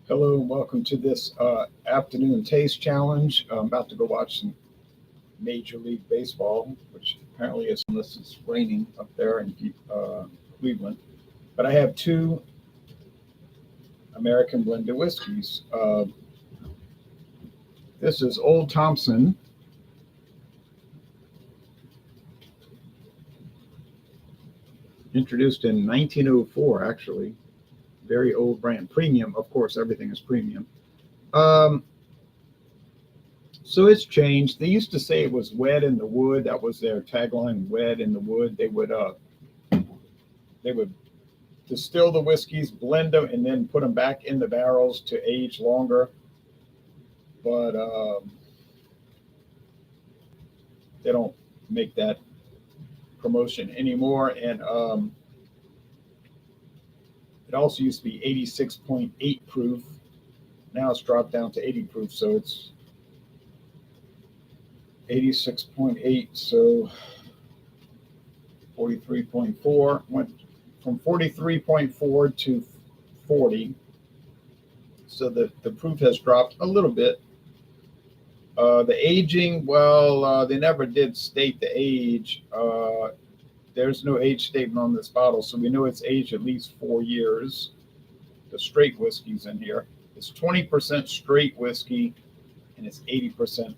Hello and welcome to this afternoon taste challenge. I'm about to go watch some Major League Baseball, which apparently is unless it's raining up there in Cleveland. But I have two American blended whiskeys. This is Old Thompson, introduced in 1904, actually. Very old brand. Premium, of course, everything is premium. Um, So it's changed. They used to say it was wed in the wood. That was their tagline, wed in the wood. They would distill the whiskeys, blend them, and then put them back in the barrels to age longer. But they don't make that promotion anymore. And it also used to be 86.8 proof. Now it's dropped down to 80 proof. So it's 86.8. So 43.4 went from 43.4 to 40. So the proof has dropped a little bit. The aging, well, they never did state the age. There's no age statement on this bottle, so we know it's aged at least 4 years. The straight whiskey's in here. It's 20% straight whiskey, and it's 80%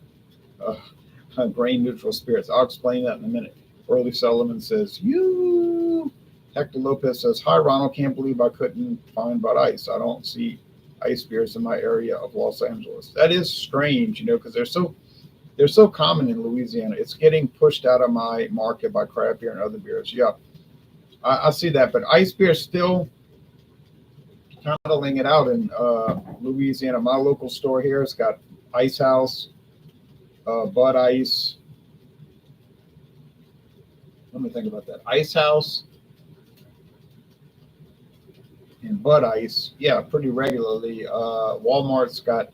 grain neutral spirits. I'll explain that in a minute. Early Sullivan says, you. Hector Lopez says, hi, Ronald. Can't believe I couldn't find Bud Ice. I don't see ice beers in my area of Los Angeles. That is strange, because they're so common in Louisiana. It's getting pushed out of my market by craft beer and other beers. Yeah, I see that. But ice beer is still handling it out in Louisiana. My local store here has got Ice House, Bud Ice. Let me think about that. Ice House and Bud Ice. Yeah, pretty regularly. Walmart's got,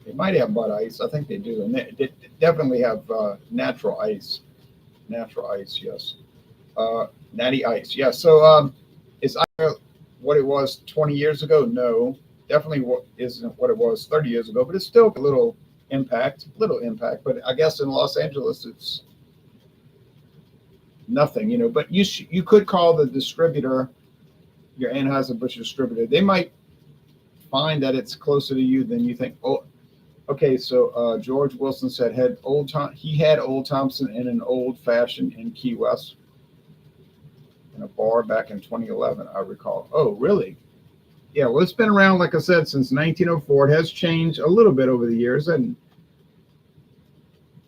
they might have Bud Ice. I think they do. And they definitely have natural ice. Natural ice, yes. Natty Ice. Yeah, so is what it was 20 years ago? No. Definitely isn't what it was 30 years ago, but it's still a little impact. But I guess in Los Angeles, it's nothing. But you could call the distributor, your Anheuser-Busch distributor. They might find that it's closer to you than you think. Oh, okay. So George Wilson said he had Old Thompson in an old fashioned in Key West in a bar back in 2011. I recall. Oh, really? Yeah. Well, it's been around, like I said, since 1904. It has changed a little bit over the years, and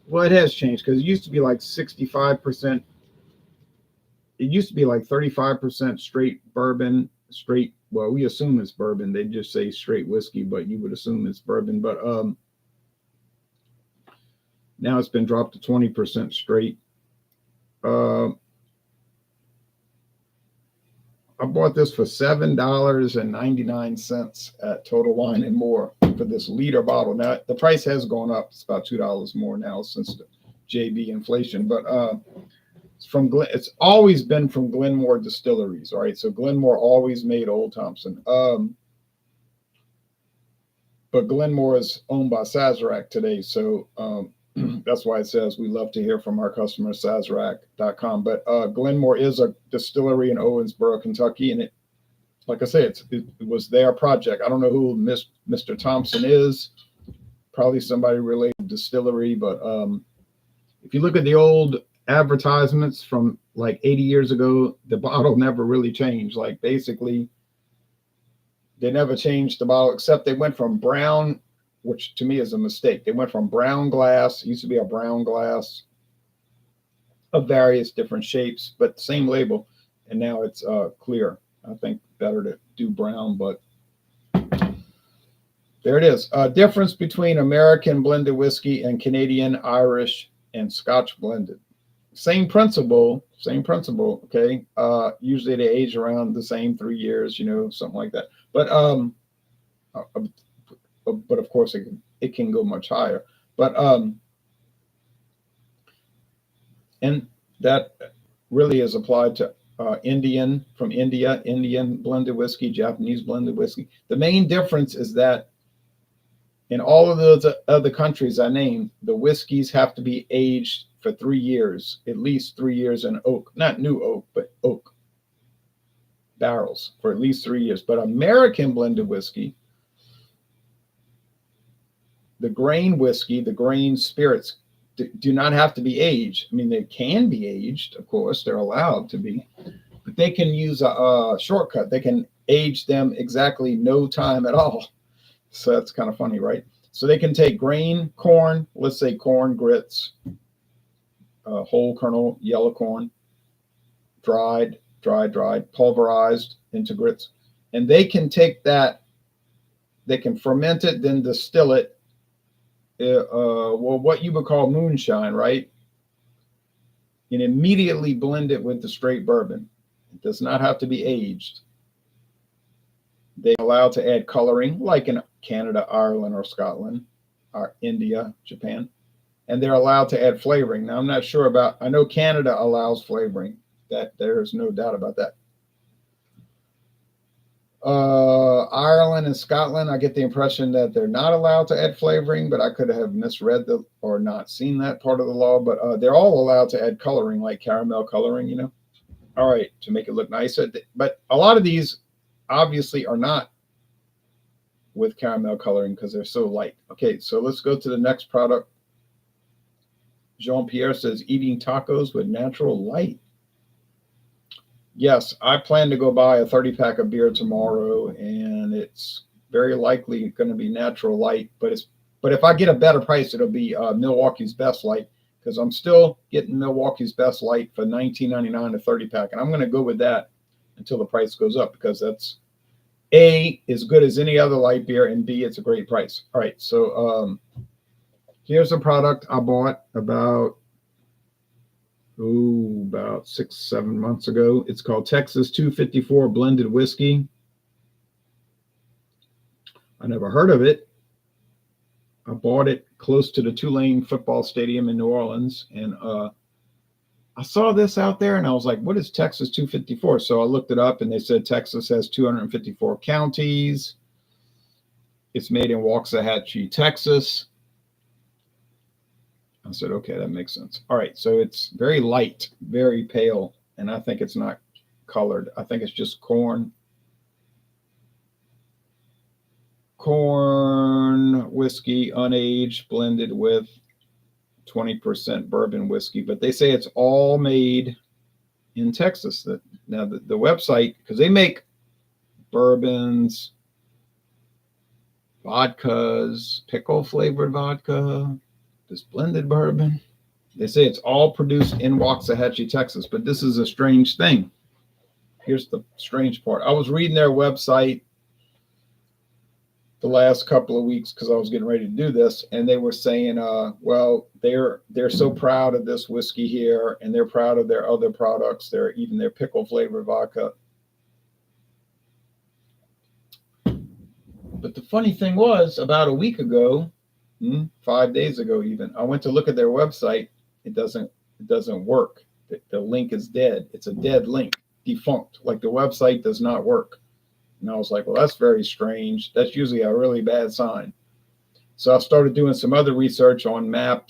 well, it has changed because it used to be like 65%. It used to be like 35% straight bourbon, well, we assume it's bourbon. They just say straight whiskey, but you would assume it's bourbon. But now it's been dropped to 20% straight. I bought this for $7.99 at Total Wine and More for this liter bottle. Now the price has gone up. It's about $2 more now since the JB inflation. But it's always been from Glenmore Distilleries. All right, so Glenmore always made Old Thompson. But Glenmore is owned by Sazerac today, so that's why it says we love to hear from our customers, Sazerac.com. But Glenmore is a distillery in Owensboro, Kentucky, and like I said, it was their project. I don't know who Mr. Thompson is. Probably somebody related to distillery, but if you look at the old advertisements from like 80 years ago, the bottle never really changed. Like basically, they never changed the bottle, except they went from brown, which to me is a mistake. They went from brown glass, it used to be a brown glass of various different shapes, but same label, and now it's clear. I think better to do brown, but there it is. Difference between American blended whiskey and Canadian, Irish, and Scotch blended. Same principle. Okay. Usually they age around the same 3 years, something like that. But of course it can go much higher. But and that really is applied to Indian from India, Indian blended whiskey, Japanese blended whiskey. The main difference is that in all of those other countries I named, the whiskeys have to be aged for 3 years, at least 3 years in oak, not new oak, but oak barrels for at least 3 years. But American blended whiskey, the grain whiskey, the grain spirits do not have to be aged. I mean, they can be aged, of course, they're allowed to be, but they can use a shortcut. They can age them exactly no time at all. So that's kind of funny, right? So they can take grain, corn, let's say corn grits, whole kernel, yellow corn, dried, pulverized into grits. And they can take that, they can ferment it, then distill it. Well, what you would call moonshine, right? And immediately blend it with the straight bourbon. It does not have to be aged. They're allowed to add coloring, like in Canada, Ireland, or Scotland, or India, Japan. And they're allowed to add flavoring. Now, I'm not sure about, I know Canada allows flavoring. That there's no doubt about that. Ireland and Scotland, I get the impression that they're not allowed to add flavoring, but I could have misread or not seen that part of the law. But they're all allowed to add coloring, like caramel coloring, you know. All right, to make it look nicer. But a lot of these obviously are not with caramel coloring because they're so light. Okay, so let's go to the next product. Jean-Pierre says, eating tacos with natural light. Yes, I plan to go buy a 30-pack of beer tomorrow, and it's very likely going to be natural light. But if I get a better price, it'll be Milwaukee's Best Light, because I'm still getting Milwaukee's Best Light for $19.99 a 30-pack, and I'm going to go with that until the price goes up, because that's A, as good as any other light beer, and B, it's a great price. All right, so here's a product I bought about 6-7 months ago. It's called Texas 254 Blended Whiskey. I never heard of it. I bought it close to the Tulane football stadium in New Orleans, and I saw this out there, and I was like, what is Texas 254? So I looked it up, and they said Texas has 254 counties. It's made in Waxahachie, Texas. I said, okay, that makes sense. All right, so it's very light, very pale, and I think it's not colored. I think it's just corn whiskey, unaged, blended with 20% bourbon whiskey. But they say it's all made in Texas. Now the website, because they make bourbons, vodkas, pickle flavored vodka, this blended bourbon. They say it's all produced in Waxahachie, Texas, but this is a strange thing. Here's the strange part. I was reading their website the last couple of weeks because I was getting ready to do this, and they were saying, well, they're so proud of this whiskey here, and they're proud of their other products. Even their pickle flavored vodka. But the funny thing was, about a week ago, 5 days ago even, I went to look at their website. It doesn't work. The link is dead. It's a dead link, defunct. Like the website does not work. And I was like, well, that's very strange. That's usually a really bad sign. So I started doing some other research on map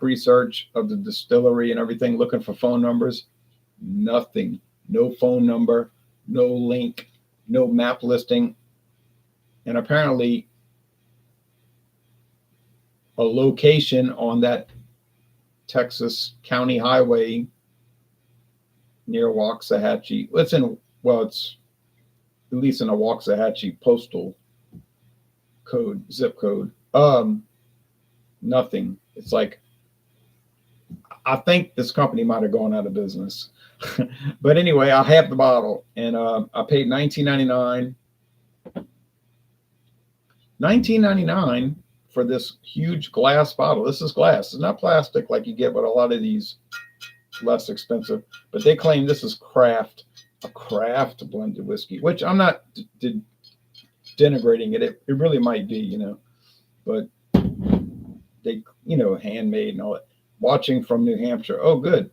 research of the distillery and everything, looking for phone numbers. Nothing. No phone number, no link, no map listing. And apparently a location on that Texas county highway near Waxahachie. It's at least in a Waxahachie postal code, zip code. Nothing. It's like, I think this company might have gone out of business. But anyway, I have the bottle, and I paid $19.99. $19.99 for this huge glass bottle. This is glass. It's not plastic like you get with a lot of these less expensive, but they claim this is a craft blended whiskey, which I'm not denigrating it. It really might be, but they, handmade and all that. Watching from New Hampshire. Oh, good.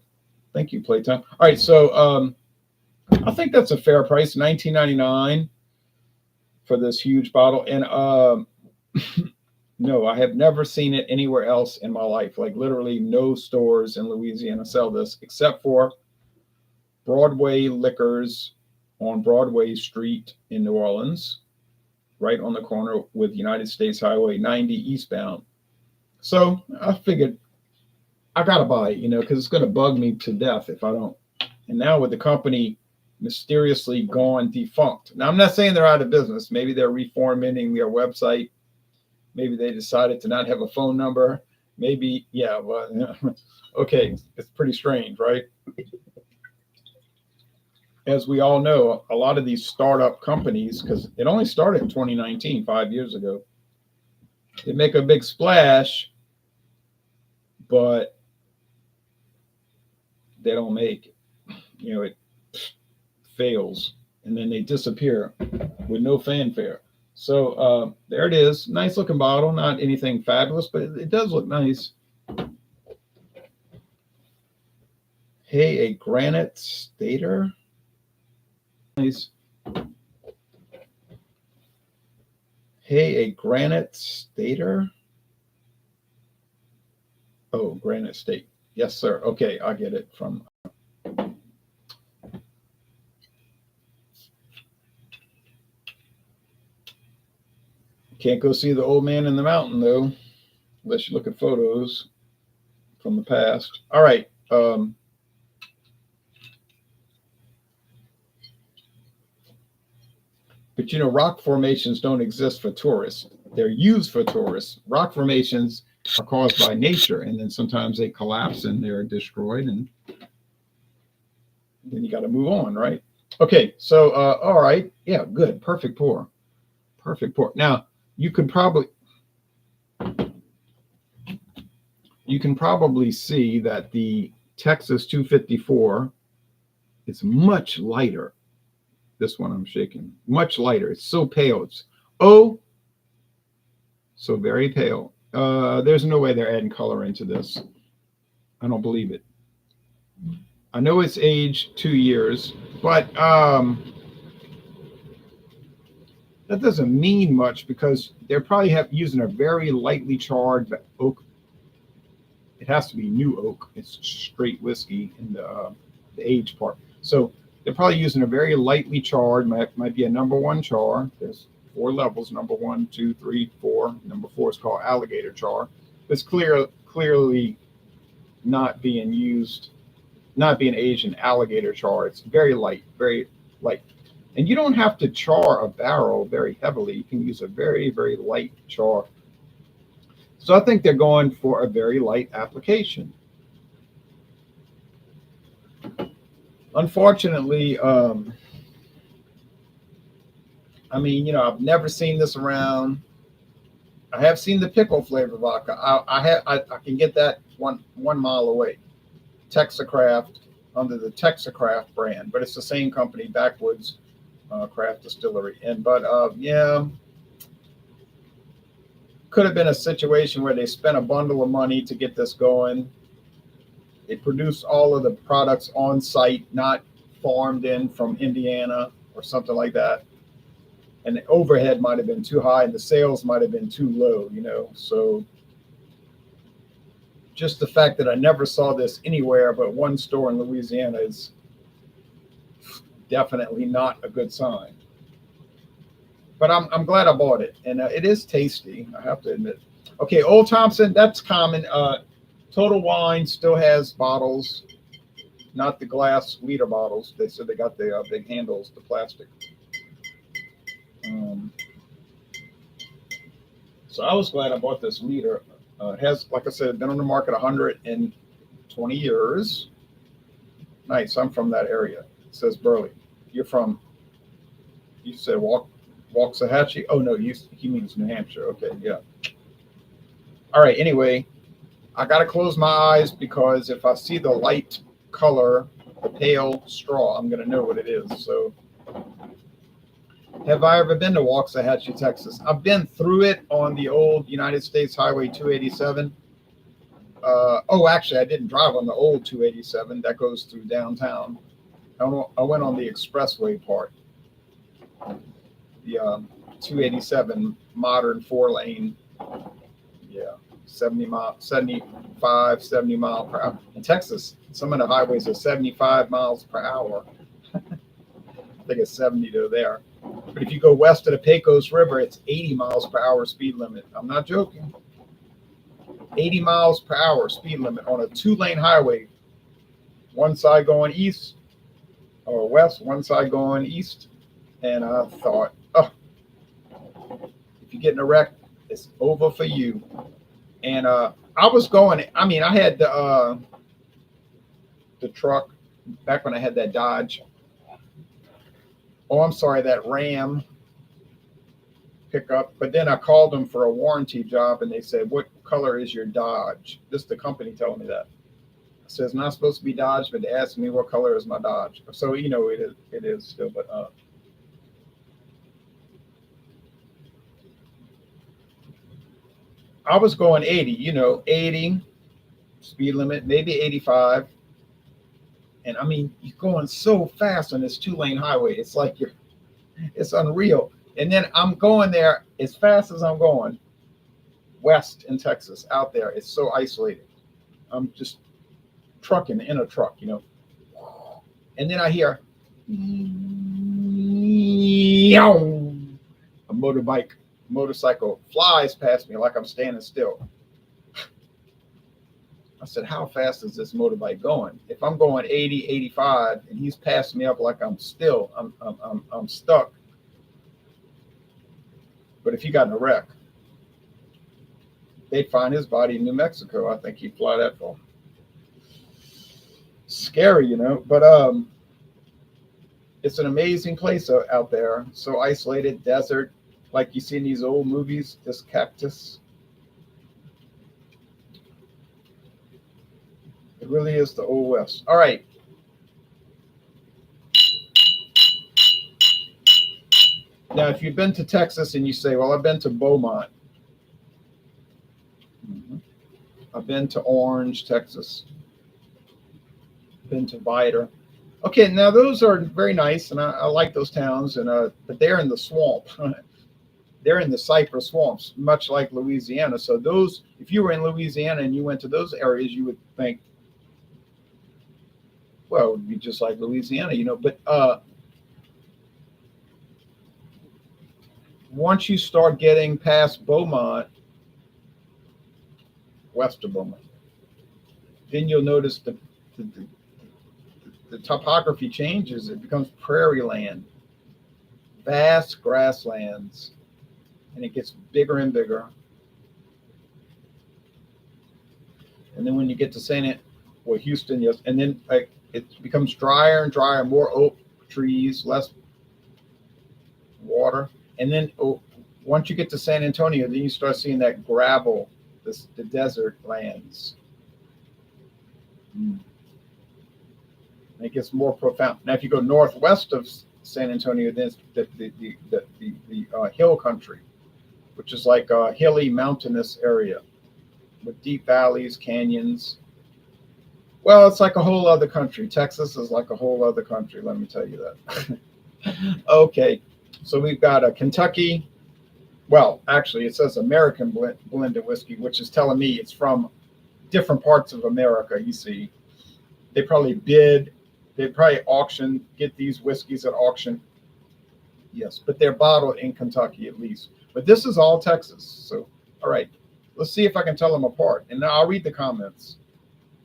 Thank you, Playtime. All right, so I think that's a fair price, $19.99 for this huge bottle. And no, I have never seen it anywhere else in my life. Like literally no stores in Louisiana sell this except for Broadway Liquors on Broadway Street in New Orleans, right on the corner with United States Highway 90 eastbound. So I figured I gotta buy it, because it's gonna bug me to death if I don't. And now with the company mysteriously gone defunct. Now I'm not saying they're out of business. Maybe they're reformatting their website. Maybe they decided to not have a phone number. Maybe, yeah, well, okay, it's pretty strange, right? As we all know, a lot of these startup companies, because it only started in 2019, 5 years ago, they make a big splash, but they don't make it. It fails, and then they disappear with no fanfare. So there it is. Nice looking bottle. Not anything fabulous, but it does look nice. Hey, a granite stater. Nice. Hey, a granite stater. Oh, granite state. Yes, sir. Okay, I get it from. Can't go see the old man in the mountain though, unless you look at photos from the past. All right. But rock formations don't exist for tourists. They're used for tourists. Rock formations are caused by nature, and then sometimes they collapse and they're destroyed, and then you got to move on, right? Okay, so all right, yeah, good, perfect pour, perfect pour. Now you can probably see that the Texas 254 is much lighter. This one I'm shaking, much lighter. It's so pale. It's so very pale. There's no way they're adding color into this. I don't believe it. I know it's aged 2 years, but that doesn't mean much because they're probably using a very lightly charred oak. It has to be new oak. It's straight whiskey in the aged part. So they're probably using a very lightly charred, might be a number one char. There's 4 levels, number 1, 2, 3, 4. Number 4 is called alligator char. It's clearly not being aged in alligator char. It's very light, very light. And you don't have to char a barrel very heavily. You can use a very, very light char. So I think they're going for a very light application. Unfortunately, I've never seen this around. I have seen the pickle flavor vodka. I can get that one mile away. Texacraft under the Texacraft brand, but it's the same company, Backwoods Craft Distillery. Could have been a situation where they spent a bundle of money to get this going. They produced all of the products on site, not farmed in from Indiana or something like that. And the overhead might have been too high and the sales might have been too low, So just the fact that I never saw this anywhere but one store in Louisiana is definitely not a good sign. But I'm glad I bought it, and it is tasty, I have to admit. Okay, Old Thompson, that's common. Total Wine still has bottles, not the glass liter bottles. They said they got the big handles, the plastic. So I was glad I bought this liter. It has, like I said, been on the market 120 years. Nice. I'm from that area. It says Burley. You said Waxahachie? Oh, no, he means New Hampshire. Okay, yeah. All right, anyway, I got to close my eyes because if I see the light color, the pale straw, I'm going to know what it is. So have I ever been to Waxahachie, Texas? I've been through it on the old United States Highway 287. Actually, I didn't drive on the old 287 that goes through downtown. I went on the expressway part, the 287 modern 4 lane. Yeah, 70 mile per hour. In Texas, some of the highways are 75 miles per hour. I think it's 70 to there. But if you go west of the Pecos River, it's 80 miles per hour speed limit. I'm not joking. 80 miles per hour speed limit on a 2 lane highway. One side going east or west, one side going east. And I thought, oh, if you get in a wreck, it's over for you. And I was going, I mean, I had the truck back when I had that Dodge. Oh, I'm sorry, that Ram pickup. But then I called them for a warranty job, and they said, "What color is your Dodge?" This is the company telling me that. I said, "It's not supposed to be Dodge," but they asked me what color is my Dodge. So you know it is still. But I was going 80. 80 speed limit, maybe 85. And I mean, you're going so fast on this 2 lane highway. It's like it's unreal. And then I'm going there as fast as I'm going west in Texas out there. It's so isolated. I'm just trucking in a truck. And then I hear a motorcycle flies past me like I'm standing still. I said, how fast is this motorbike going? If I'm going 80, 85, and he's passing me up like I'm stuck. But if he got in a wreck, they'd find his body in New Mexico. I think he'd fly that far. Scary, but it's an amazing place out there. So isolated, desert, like you see in these old movies, this cactus. It really is the Old West. All right. Now, if you've been to Texas and you say, well, I've been to Beaumont. I've been to Orange, Texas. Been to Vidor. Okay, now those are very nice, and I like those towns, but they're in the swamp. They're in the cypress swamps, much like Louisiana. So those, if you were in Louisiana and you went to those areas, you would think, well, it would be just like Louisiana, But once you start getting past Beaumont, west of Beaumont, then you'll notice the topography changes. It becomes prairie land, vast grasslands, and it gets bigger and bigger. And then when you get to Houston, yes, and then it becomes drier and drier, more oak trees, less water. And then once you get to San Antonio, then you start seeing that gravel, the desert lands. And it gets more profound. Now, if you go northwest of San Antonio, then it's the hill country, which is like a hilly, mountainous area with deep valleys, canyons. Well, it's like a whole other country. Texas is like a whole other country, let me tell you that. Okay, so we've got a Kentucky. Well, actually, it says American blended whiskey, which is telling me it's from different parts of America. You see, they probably auction, get these whiskeys at auction. Yes, but they're bottled in Kentucky at least. But this is all Texas. So, all right, let's see if I can tell them apart. And now I'll read the comments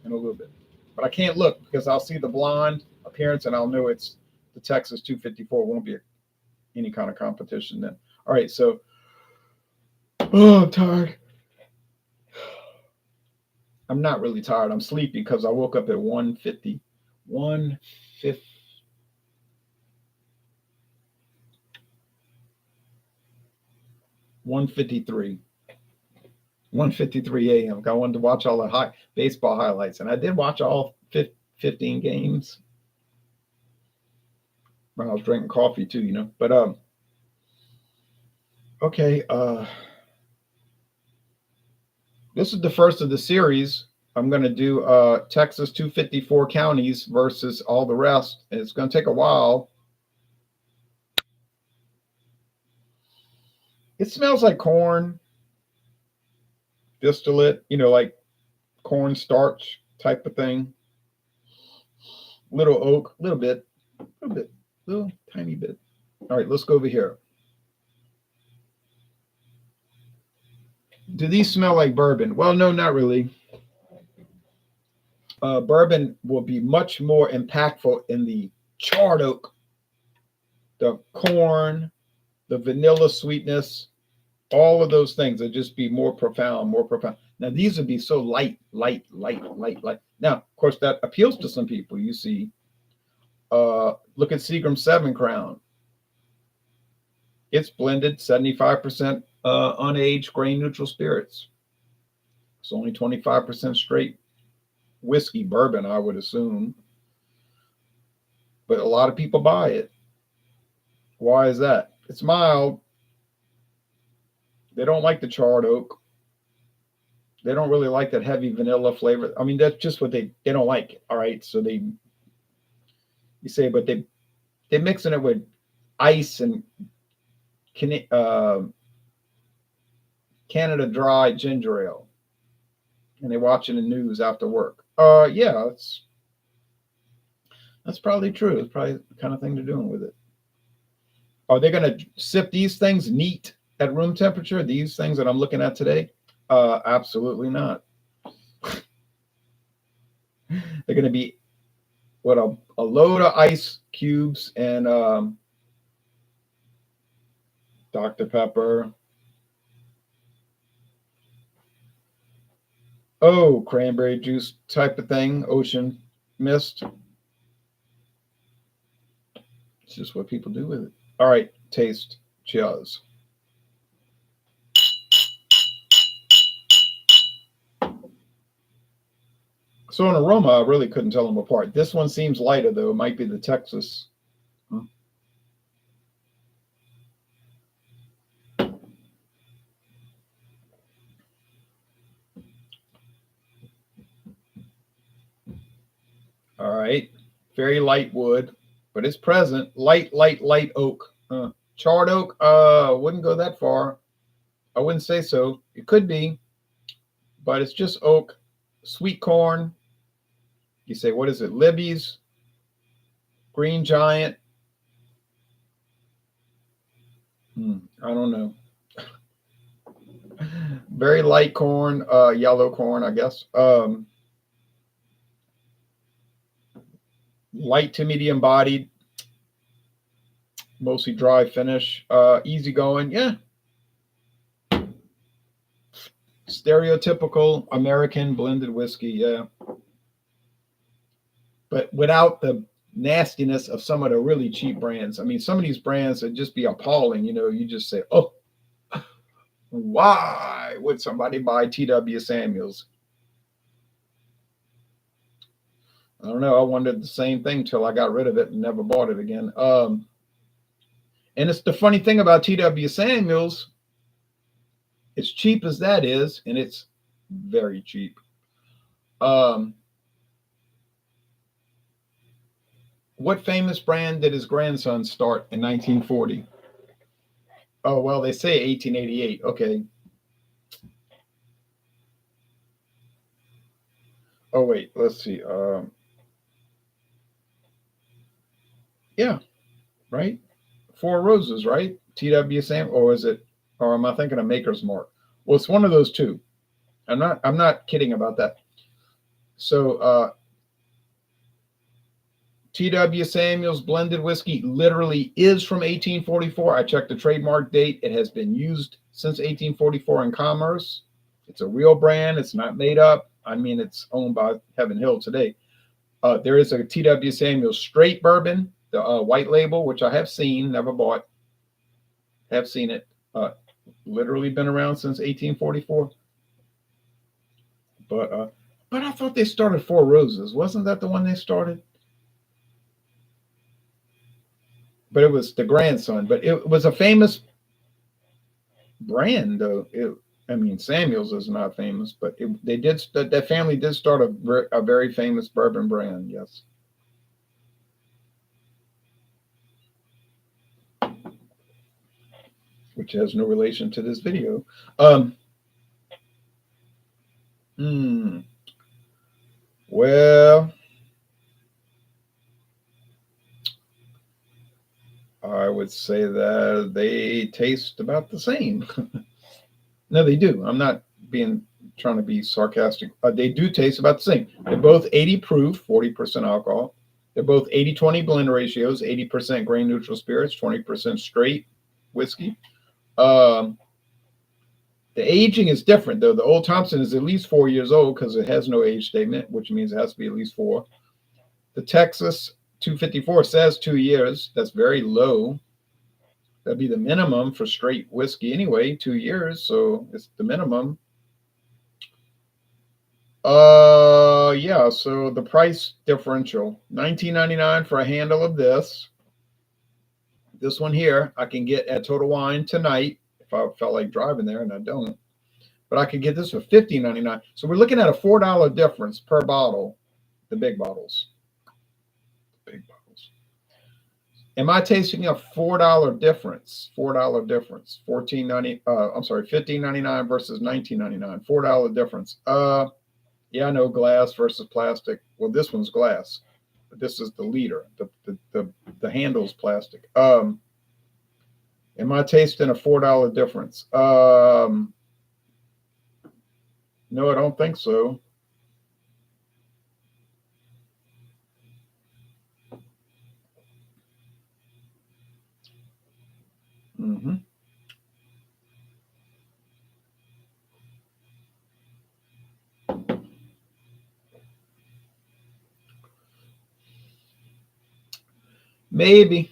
in a little bit. But I can't look because I'll see the blonde appearance and I'll know it's the Texas 254. Won't be any kind of competition then. All right, so, I'm tired. I'm not really tired. I'm sleepy because I woke up at 1:50. 1:50. 1:53. 1:53 a.m. I wanted to watch all the baseball highlights, and I did watch all 15 games. When I was drinking coffee too, But okay. This is the first of the series I'm going to do Texas 254 counties versus all the rest. And it's going to take a while. It smells like corn distillate, like corn starch type of thing. Little oak, little tiny bit. All right, let's go over here. Do these smell like bourbon? Well, no, not really. Bourbon will be much more impactful in the charred oak, the corn, the vanilla sweetness, all of those things will just be more profound, more profound. Now, these would be so light, light, light, light, light. Now, of course, that appeals to some people. You see, look at Seagram 7 Crown. It's blended 75% unaged grain neutral spirits. It's only 25% straight whiskey, bourbon, I would assume. But a lot of people buy it. Why is that? It's mild. They don't like the charred oak. They don't really like that heavy vanilla flavor. I mean, that's just what they don't like it. All right. So you say, but they're mixing it with ice and Canada Dry ginger ale. And they're watching the news after work. Yeah, that's probably true. It's probably the kind of thing they're doing with it. Are they going to sip these things neat at room temperature? These things that I'm looking at today? Absolutely not. They're going to be a load of ice cubes and Dr. Pepper. Oh, cranberry juice type of thing, ocean mist. It's just what people do with it. All right, taste. Cheers. So in aroma, I really couldn't tell them apart. This one seems lighter, though. It might be the Texas. All right. Very light wood, but it's present. Light oak. Charred oak, wouldn't go that far. I wouldn't say so. It could be, but it's just oak. Sweet corn. You say, what is it? Libby's, Green Giant. I don't know. Very light corn, yellow corn, I guess. Light to medium bodied, mostly dry finish, easy going. Yeah. Stereotypical American blended whiskey. Yeah. But without the nastiness of some of the really cheap brands. I mean, some of these brands would just be appalling. You just say, oh, why would somebody buy T.W. Samuels? I don't know. I wondered the same thing till I got rid of it and never bought it again. And it's the funny thing about T.W. Samuels, as cheap as that is, and it's very cheap. What famous brand did his grandson start in 1940? Oh, well, they say 1888. Okay. Oh, wait, let's see. Yeah, right? Four Roses, right? T.W. Sam, or am I thinking of Maker's Mark? Well, it's one of those two. I'm not kidding about that. So, T.W. Samuels blended whiskey literally is from 1844. I checked the trademark date. It has been used since 1844 in commerce. It's a real brand. It's not made up. I mean, it's owned by Heaven Hill today. There is a T.W. Samuels straight bourbon, the white label, which I have seen, never bought. Have seen it. Literally been around since 1844. But I thought they started Four Roses. Wasn't that the one they started? But it was the grandson. But it was a famous brand, though. I mean, Samuel's is not famous, but they did. That family did start a very famous bourbon brand. Yes. Which has no relation to this video. Um, hmm, well, I would say that they taste about the same. No, they do. I'm not being trying to be sarcastic. They do taste about the same. They're both 80 proof, 40% alcohol. They're both 80-20 blend ratios, 80% grain neutral spirits, 20% straight whiskey. Um, the aging is different though. The Old Thompson is at least 4 years old because it has no age statement, which means it has to be at least four. The Texas 254 says 2 years. That's very low. That'd be the minimum for straight whiskey anyway, 2 years. So it's the minimum. Yeah. So the price differential, $19.99 for a handle of this. This one here, I can get at Total Wine tonight if I felt like driving there, and I don't. But I could get this for $15.99. So we're looking at a $4 difference per bottle. The big bottles. Big bottles. Am I tasting a $4 difference? $4 difference. $15.99 versus $19.99. $4 difference. Yeah, I know glass versus plastic. Well, this one's glass, but this is the liter. The handle's plastic. Am I tasting a $4 difference? No, I don't think so. Mm-hmm. Maybe.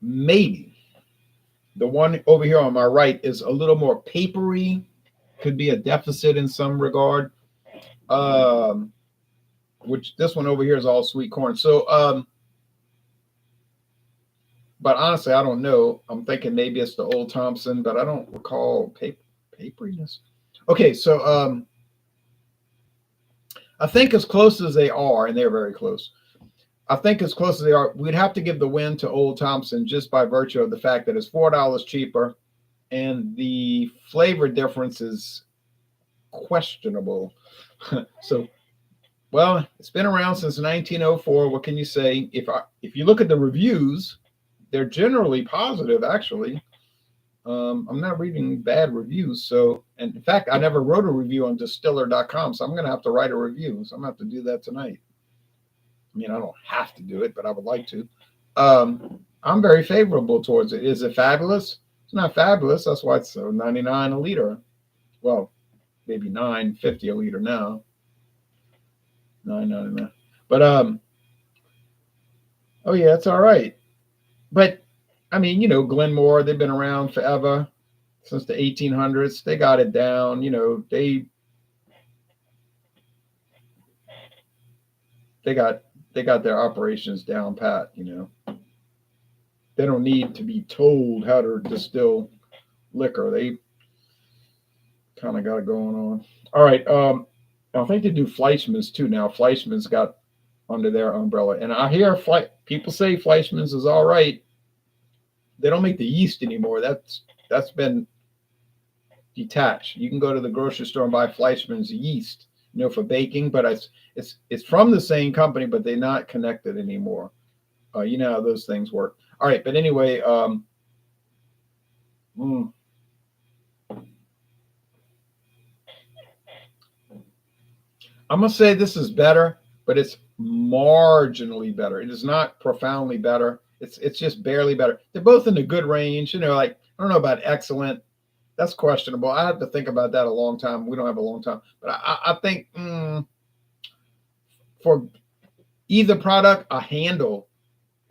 Maybe. The one over here on my right is a little more papery. Could be a deficit in some regard. Um, which this one over here is all sweet corn. So, but honestly, I don't know. I'm thinking maybe it's the Old Thompson, but I don't recall paperiness. Okay, so I think as close as they are, and they're very close. I think as close as they are, we'd have to give the win to Old Thompson just by virtue of the fact that it's $4 cheaper, and the flavor difference is questionable. So, well, it's been around since 1904. What can you say? If you look at the reviews, they're generally positive. Actually, I'm not reading bad reviews. So, and in fact, I never wrote a review on distiller.com, so I'm going to have to write a review. So I'm going to have to do that tonight. I mean, I don't have to do it, but I would like to. I'm very favorable towards it. Is it fabulous? It's not fabulous. That's why it's $99 a liter. Well, maybe $9.50 a liter now. $9.99. But oh yeah, it's all right. But I mean, Glenmore, they've been around forever, since the 1800s. They got it down. They got their operations down pat. They don't need to be told how to distill liquor. They kind of got it going on. All right. I think they do Fleischmann's too now. Fleischmann's got under their umbrella, and I hear people say Fleischmann's is all right. They don't make the yeast anymore. That's been detached. You can go to the grocery store and buy Fleischmann's yeast, for baking, but it's from the same company, but they're not connected anymore. You know how those things work. All right, but anyway, I'm gonna say this is better, but it's marginally better. It is not profoundly better. It's just barely better. They're both in the good range. Like I don't know about excellent. That's questionable. I have to think about that a long time. We don't have a long time, but I think for either product, a handle,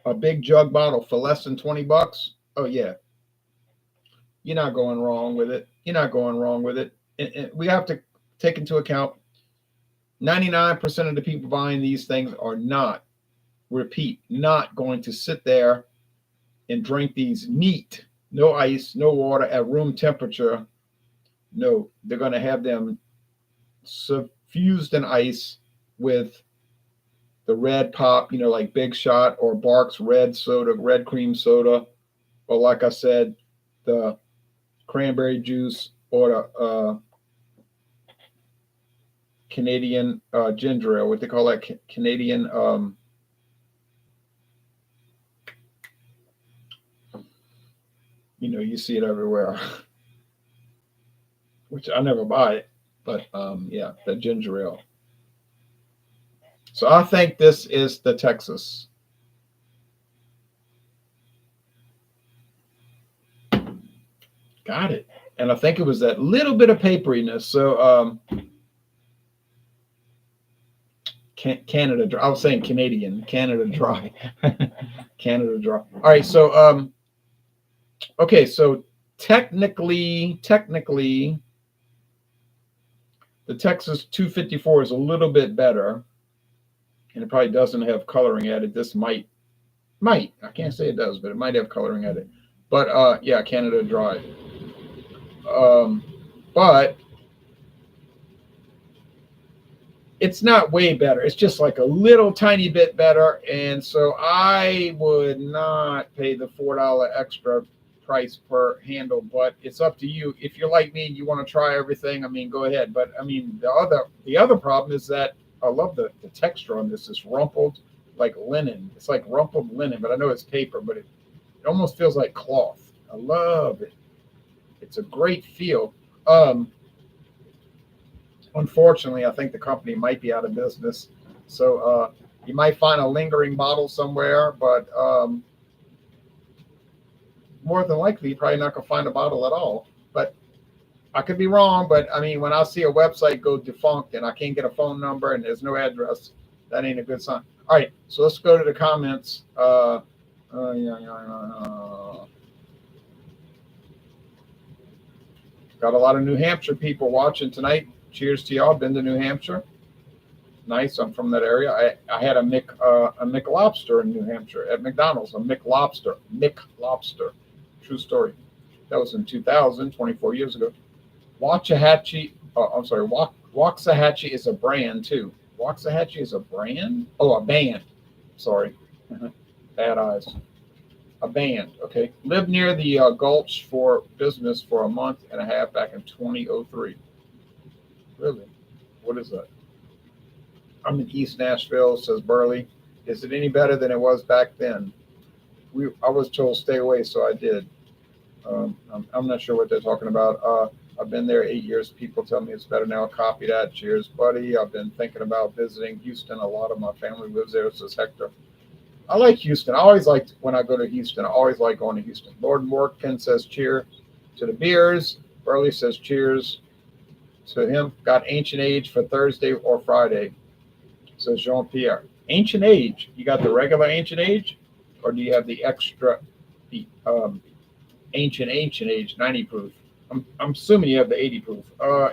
a big jug bottle for less than $20. Oh yeah, you're not going wrong with it. You're not going wrong with it. And we have to take into account 99% of the people buying these things are not going to sit there and drink these neat no ice, no water at room temperature. No, they're going to have them suffused in ice with the red pop, like Big Shot or Barks red soda, red cream soda, or like I said, the cranberry juice or the Canadian ginger ale, what they call that Canadian. You see it everywhere, which I never buy it, but yeah, the ginger ale. So I think this is the Texas. Got it. And I think it was that little bit of paperiness. So Canada Dry. I was saying Canadian. Canada Dry. Canada Dry. All right. So okay. So technically, the Texas 254 is a little bit better, and it probably doesn't have coloring added. This might. I can't say it does, but it might have coloring added. But yeah, Canada Dry. But it's not way better. It's just like a little tiny bit better. And so I would not pay the $4 extra price per handle, but it's up to you. If you're like me and you want to try everything, I mean, go ahead. But I mean, the other problem is that I love the texture on this. It's rumpled like linen. It's like rumpled linen, but I know it's paper, but it almost feels like cloth. I love it. It's a great feel. Unfortunately, I think the company might be out of business. So you might find a lingering bottle somewhere, but more than likely, you're probably not going to find a bottle at all. But I could be wrong. But I mean, when I see a website go defunct and I can't get a phone number and there's no address, that ain't a good sign. All right, so let's go to the comments. Got a lot of New Hampshire people watching tonight. Cheers to y'all. Been to New Hampshire. Nice. I'm from that area. I had a Mick Lobster in New Hampshire at McDonald's. A Mick Lobster. True story. That was in 2000, 24 years ago. Waxahachie. Waxahachie is a brand too. Waxahachie is a brand? Oh, a band. Sorry. Bad eyes. A band. Okay. Lived near the Gulch for business for a month and a half back in 2003. Really? What is that? I'm in East Nashville, says Burley. Is it any better than it was back then? I was told stay away, so I did. I'm not sure what they're talking about. I've been there 8 years. People tell me it's better now. Copy that. Cheers, buddy. I've been thinking about visiting Houston. A lot of my family lives there, says Hector. I like Houston. I always like, when I go to Houston, I always like going to Houston. Lord Morkin says cheer to the beers. Burley says cheers to him. Got Ancient Age for Thursday or Friday, says Jean-Pierre. Ancient Age. You got the regular Ancient Age? Or do you have the extra, the Ancient Age 90 proof? I'm assuming you have the 80 proof.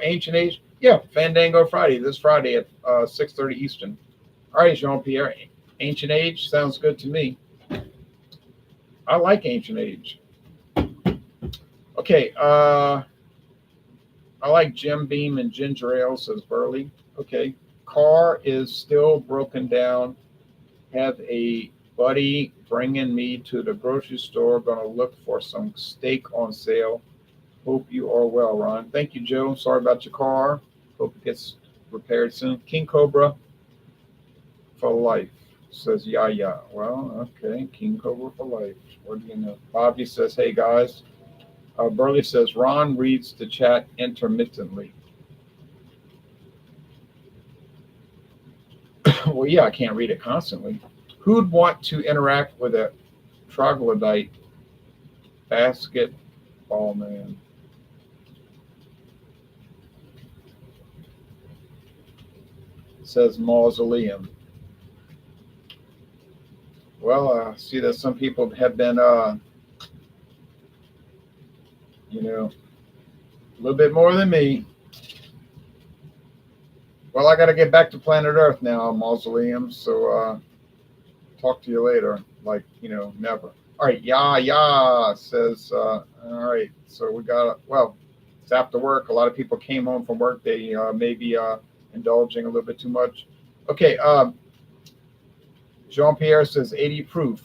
Ancient Age? Yeah, Fandango Friday. This Friday at 6:30 Eastern. All right, Jean-Pierre. Ancient Age sounds good to me. I like Ancient Age. Okay, I like Jim Beam and ginger ale, says Burley. Okay, car is still broken down. Have a buddy bringing me to the grocery store. Gonna look for some steak on sale. Hope you are well, Ron. Thank you, Joe. Sorry about your car. Hope it gets repaired soon. King Cobra for life, says Yaya. Well, okay. King Cobra for life. What do you know? Bobby says, hey, guys. Burley says, Ron reads the chat intermittently. Well, yeah, I can't read it constantly. Who'd want to interact with a troglodyte basketball man? Says Mausoleum. Well, I see that some people have been, a little bit more than me. Well, I got to get back to planet Earth now, Mausoleum. So talk to you later. Like, never. All right, yeah, says, all right, so we got, well, it's after work. A lot of people came home from work. They maybe indulging a little bit too much. Okay, Jean-Pierre says 80 proof.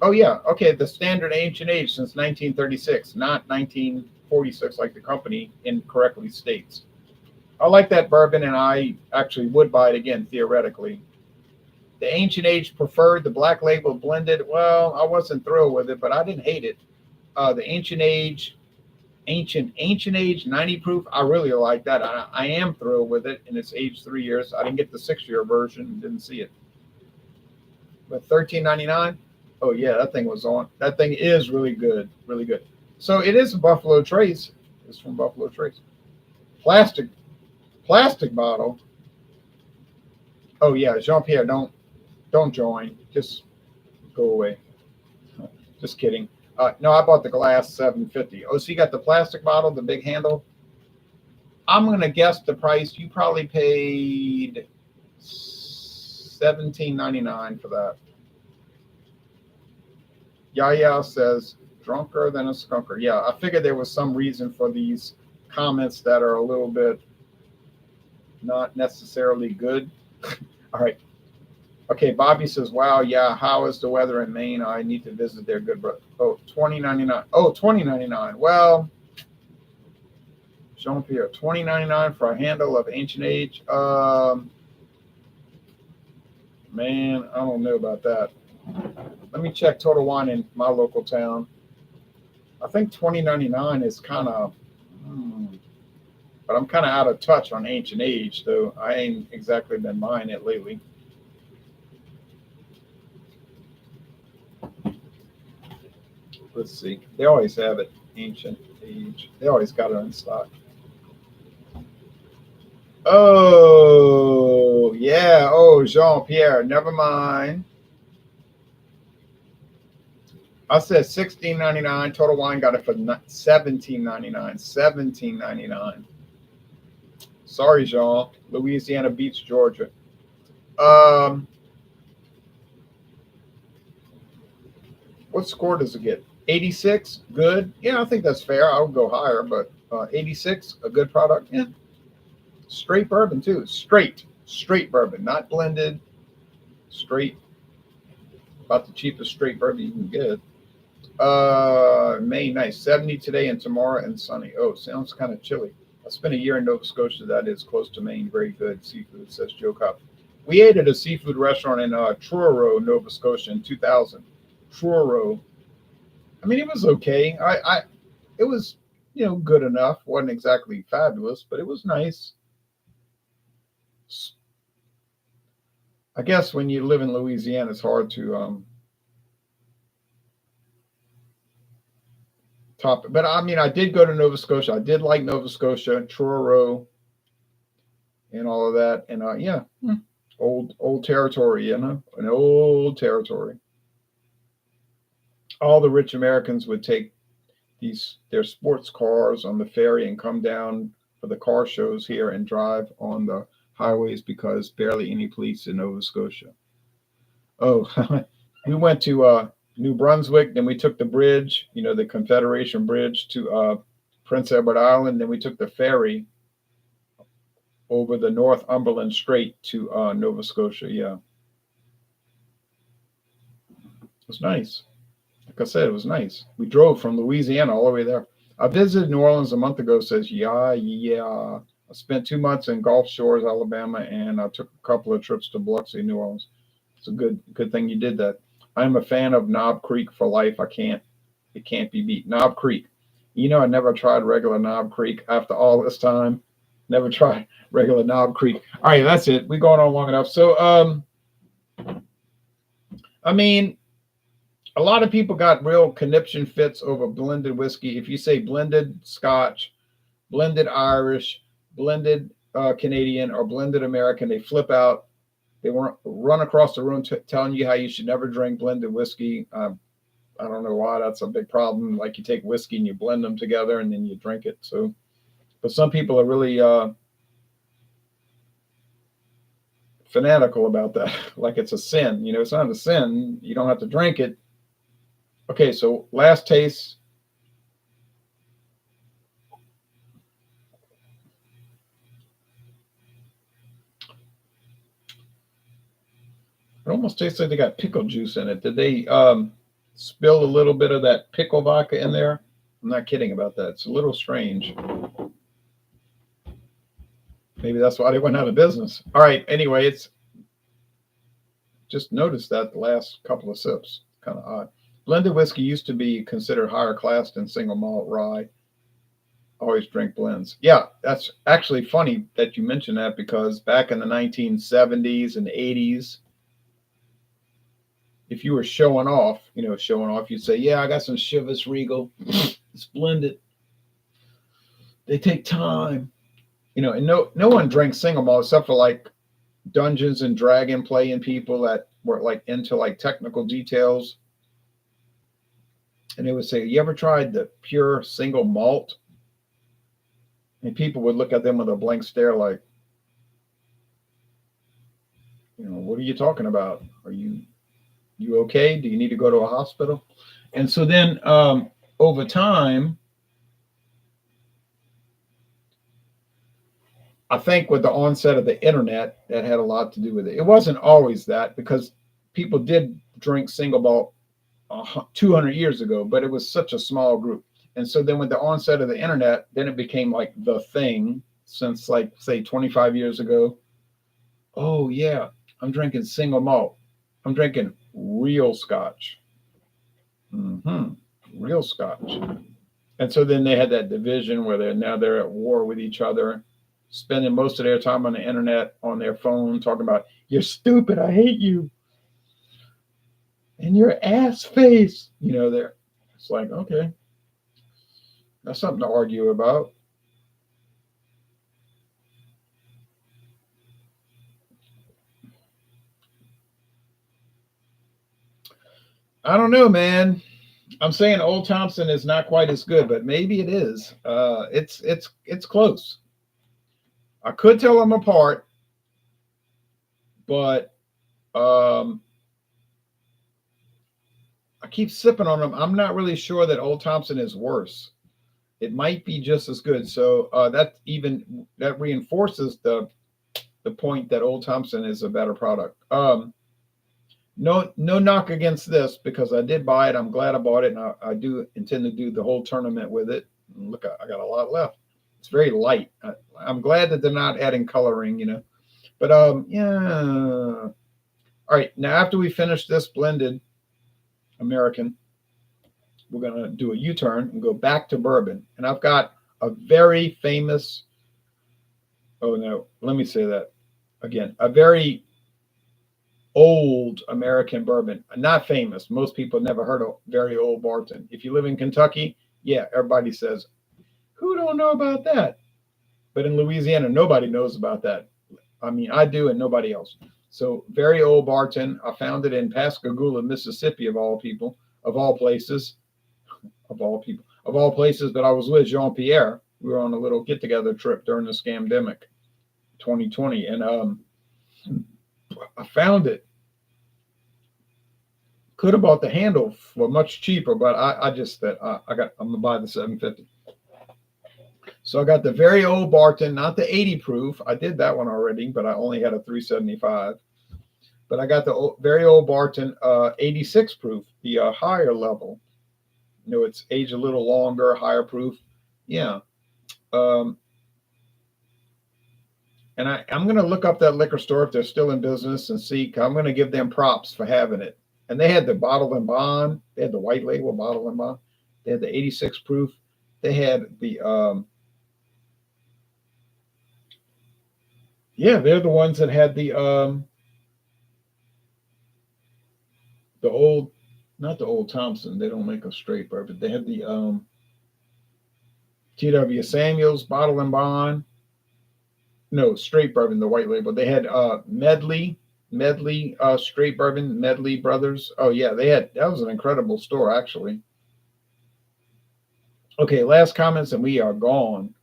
Oh, yeah, okay, the standard ancient age since 1936, not 1946 like the company incorrectly states. I like that bourbon, and I actually would buy it again, theoretically. The ancient age preferred, the black label blended. Well, I wasn't thrilled with it, but I didn't hate it. The ancient age, ancient age 90 proof, I really like that. I am thrilled with it, and it's aged 3 years. I didn't get the 6 year version, didn't see it. But $13.99. Oh yeah, that thing was on. That thing is really good, really good. So it is a Buffalo Trace. It's from Buffalo Trace. Plastic bottle. Oh yeah, Jean-Pierre, don't join. Just go away. Just kidding. No, I bought the glass 750. Oh, so you got the plastic bottle, the big handle. I'm gonna guess the price. You probably paid $17.99 for that. Yaya says drunker than a skunker. Yeah, I figured there was some reason for these comments that are a little bit not necessarily good. All right. Okay, Bobby says, wow, yeah, how is the weather in Maine? I need to visit there. Good, bro. Oh, $20.99. Oh, $20.99. Well, Jean-Pierre, $20.99 for a handle of ancient age. Man, I don't know about that. Let me check Total Wine in my local town. I think $20.99 is kind of, but I'm kind of out of touch on ancient age, though. I ain't exactly been buying it lately. Let's see. They always have it, ancient age. They always got it in stock. Oh, yeah. Oh, Jean-Pierre, never mind. I said $16.99. Total Wine got it for $17.99. $17.99. Sorry, Jean. Louisiana beats Georgia. What score does it get? 86, good. Yeah, I think that's fair. I would go higher, but 86, a good product. Yeah. Straight bourbon too. Straight bourbon, not blended. Straight. About the cheapest straight bourbon you can get. May nice. 70 today and tomorrow and sunny. Oh, sounds kind of chilly. I spent a year in Nova Scotia. That is close to Maine. Very good seafood, says Joe Cup. We ate at a seafood restaurant in Truro, Nova Scotia in 2000. Truro. I mean, it was okay. It was, good enough. Wasn't exactly fabulous, but it was nice. I guess when you live in Louisiana, it's hard to top it. But I mean, I did go to Nova Scotia. I did like Nova Scotia, Truro, and all of that. And yeah, old territory, an old territory. All the rich Americans would take their sports cars on the ferry and come down for the car shows here and drive on the highways because barely any police in Nova Scotia. Oh, we went to New Brunswick, then we took the bridge, the Confederation Bridge to Prince Edward Island, then we took the ferry over the Northumberland Strait to Nova Scotia. Yeah, it was nice. Like I said, it was nice. We drove from Louisiana all the way there. I visited New Orleans a month ago, says, yeah. I spent 2 months in Gulf Shores, Alabama, and I took a couple of trips to Biloxi, New Orleans. It's a good thing you did that. I'm a fan of Knob Creek for life. It can't be beat. Knob Creek. I never tried regular Knob Creek after all this time. Never tried regular Knob Creek. All right, that's it. We're going on long enough. So, I mean, a lot of people got real conniption fits over blended whiskey. If you say blended Scotch, blended Irish, blended Canadian, or blended American, they flip out. They won't run across the room telling you how you should never drink blended whiskey. I don't know why that's a big problem. Like you take whiskey and you blend them together and then you drink it. So, but some people are really fanatical about that, like it's a sin. It's not a sin. You don't have to drink it. Okay, so last taste. It almost tastes like they got pickle juice in it. Did they spill a little bit of that pickle vodka in there? I'm not kidding about that. It's a little strange. Maybe that's why they went out of business. All right. Anyway, it's just noticed that the last couple of sips. Kind of odd. Blended whiskey used to be considered higher class than single malt rye. Always drink blends. Yeah, that's actually funny that you mentioned that, because back in the 1970s and 80s, if you were showing off, you'd say, yeah, I got some Chivas Regal. It's blended. They take time. And no one drinks single malt except for like Dungeons and Dragon playing people that were like into like technical details. And they would say, you ever tried the pure single malt? And people would look at them with a blank stare like, what are you talking about? Are you okay? Do you need to go to a hospital? And so then over time, I think with the onset of the internet, that had a lot to do with it. It wasn't always that, because people did drink single malt 200 years ago, but it was such a small group. And so then with the onset of the internet, then it became like the thing since like, say, 25 years ago. Oh, yeah, I'm drinking single malt. I'm drinking real scotch. Real scotch. And so then they had that division where they're at war with each other, spending most of their time on the internet, on their phone, talking about, you're stupid, I hate you, and your ass face. It's like, okay, that's something to argue about. I don't know, man. I'm saying Old Thompson is not quite as good, but maybe it is. It's close. I could tell them apart, but I keep sipping on them. I'm not really sure that Old Thompson is worse. It might be just as good. So that reinforces the point that Old Thompson is a better product. No knock against this, because I did buy it. I'm glad I bought it, and I do intend to do the whole tournament with it. And look, I got a lot left. It's very light. I'm glad that they're not adding coloring. But yeah. All right, now after we finish this blended American, we're gonna do a U-turn and go back to bourbon. And I've got a very famous. Oh no, let me say that again. A very old American bourbon, not famous. Most people never heard of Very Old Barton. If you live in Kentucky, yeah, everybody says, who don't know about that? But in Louisiana, nobody knows about that. I mean, I do, and nobody else. So Very Old Barton, I found it in Pascagoula, Mississippi, of all people, of all places, of all people, of all places. But I was with Jean-Pierre. We were on a little get-together trip during the scamdemic 2020, and I found it. Could have bought the handle for much cheaper, but I just said I'm gonna buy the 750. So I got the Very Old Barton, not the 80 proof. I did that one already, but I only had a 375. But I got the Very Old Barton 86 proof, the higher level. It's aged a little longer, higher proof. Yeah. And I'm going to look up that liquor store if they're still in business and see. I'm going to give them props for having it. And they had the bottle and bond. They had the white label bottle and bond. They had the 86 proof. They had the they're the ones that had the old, not the Old Thompson. They don't make a straight bourbon. They had the T.W. Samuels bottle and bond. No, straight bourbon, the white label. They had Medley straight bourbon, Medley Brothers. Oh yeah, that was an incredible store, actually. Okay, last comments and we are gone.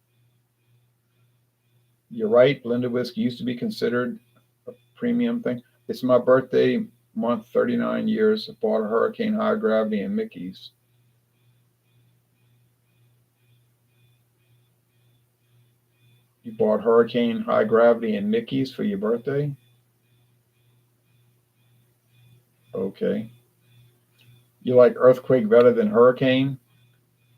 You're right, blended whiskey used to be considered premium thing. It's my birthday month, 39 years. I bought a Hurricane High Gravity and Mickey's. You bought Hurricane High Gravity and Mickey's for your birthday? Okay. You like Earthquake better than Hurricane?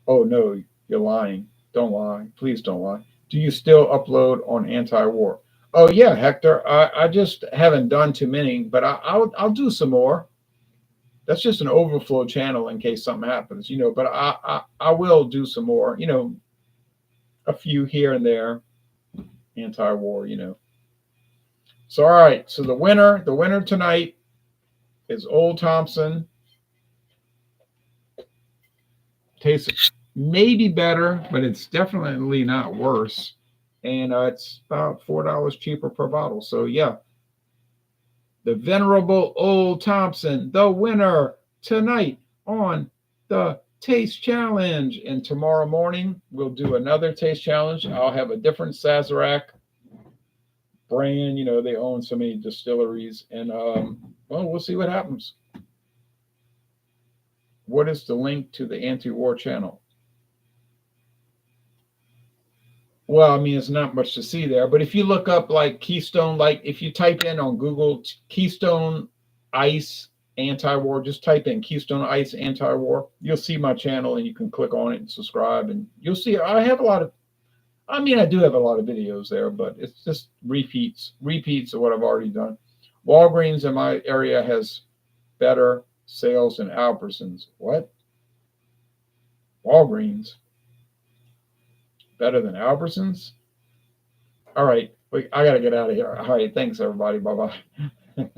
Oh no, you're lying. Don't lie. Please don't lie. Do you still upload on anti-war? Oh yeah, Hector. I just haven't done too many, but I'll do some more. That's just an overflow channel in case something happens, But I will do some more, a few here and there, anti-war. So all right. So the winner tonight is Old Thompson. Tastes maybe better, but it's definitely not worse. And it's about $4 cheaper per bottle. So yeah, the venerable Old Thompson, the winner tonight on the Taste Challenge. And tomorrow morning, we'll do another Taste Challenge. I'll have a different Sazerac brand. They own so many distilleries. And, we'll see what happens. What is the link to the anti-war channel? Well, I mean, it's not much to see there, but if you look up like Keystone, like if you type in on Google Keystone Ice Anti-War, just type in Keystone Ice Anti-War, you'll see my channel and you can click on it and subscribe, and you'll see I do have a lot of videos there, but it's just repeats of what I've already done. Walgreens in my area has better sales than Albertsons. What? Walgreens? Better than Albertsons? All right. I got to get out of here. All right. Thanks, everybody. Bye-bye.